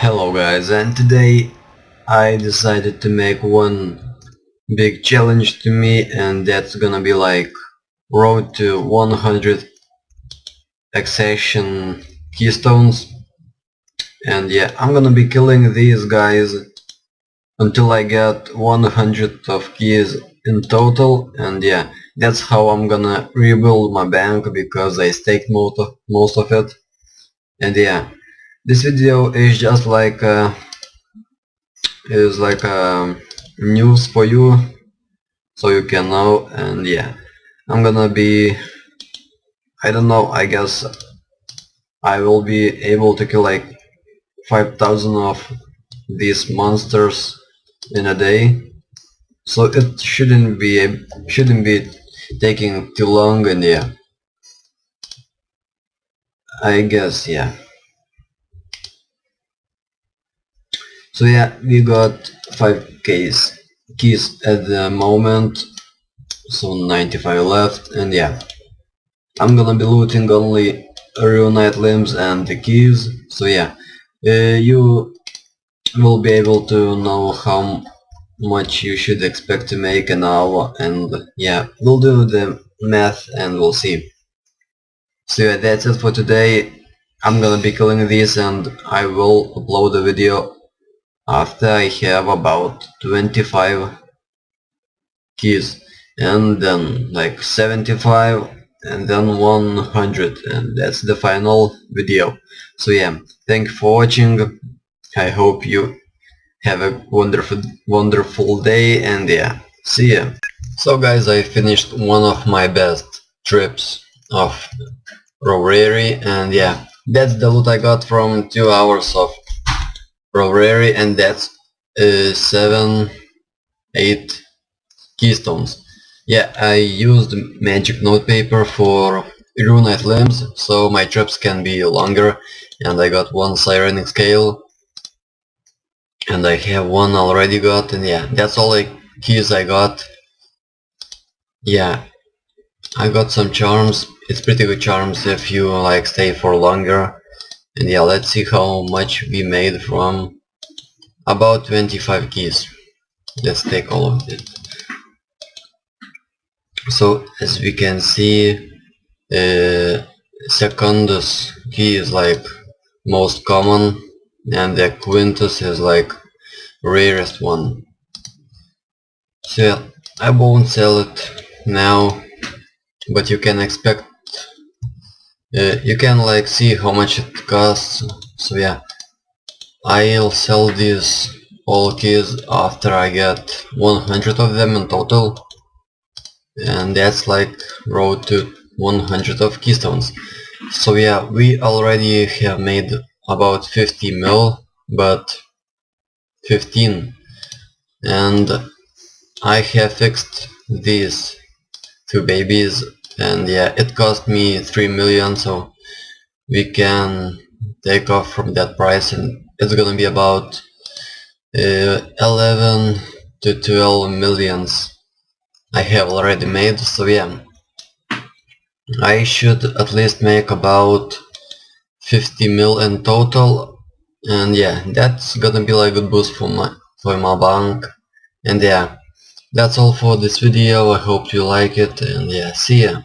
Hello guys, and today I decided to make one big challenge to me, and that's gonna be like road to 100 accession keystones. And yeah, I'm gonna be killing these guys until I get 100 of keys in total, and yeah, that's how I'm gonna rebuild my bank, because I staked most of it. And yeah, this video is just like news for you, so you can know. And yeah, I'm gonna be, I don't know, I guess I will be able to kill like 5,000 of these monsters in a day, so it shouldn't be taking too long. And yeah, I guess, yeah. So yeah, we got 5 keys at the moment, so 95 left. And yeah, I'm gonna be looting only Reunite limbs and the keys. So yeah, you will be able to know how much you should expect to make an hour, and yeah, we'll do the math and we'll see. So yeah, that's it for today. I'm gonna be killing these, and I will upload a video after I have about 25 keys, and then like 75, and then 100, and that's the final video. So yeah, thank you for watching. I hope you have a wonderful day, and yeah, see ya. So guys, I finished one of my best trips of Roreri, and yeah, that's the loot I got from 2 hours of Roreri, and that's 7, 8 keystones. Yeah, I used magic notepaper for Runite limbs, so my trips can be longer, and I got 1 Sirenic scale, and I have 1 already got, and yeah, that's all the keys I got. Yeah, I got some charms. It's pretty good charms if you like stay for longer. And yeah, let's see how much we made from about 25 keys. Let's take all of it. So as we can see, Secundus key is like most common, and the Quintus is like rarest one. So yeah, I won't sell it now, but you can expect, you can like see how much it costs. So yeah, I'll sell these all keys after I get 100 of them in total, and that's like road to 100 of keystones. So yeah, we already have made about 50 mil, but 15, and I have fixed these 2 babies, and yeah, it cost me 3 million, so we can take off from that price, and it's gonna be about 11 to 12 millions I have already made. So yeah, I should at least make about 50 mil in total, and yeah, that's gonna be like a good boost for my bank. And yeah, that's all for this video. I hope you like it, and yeah, see ya.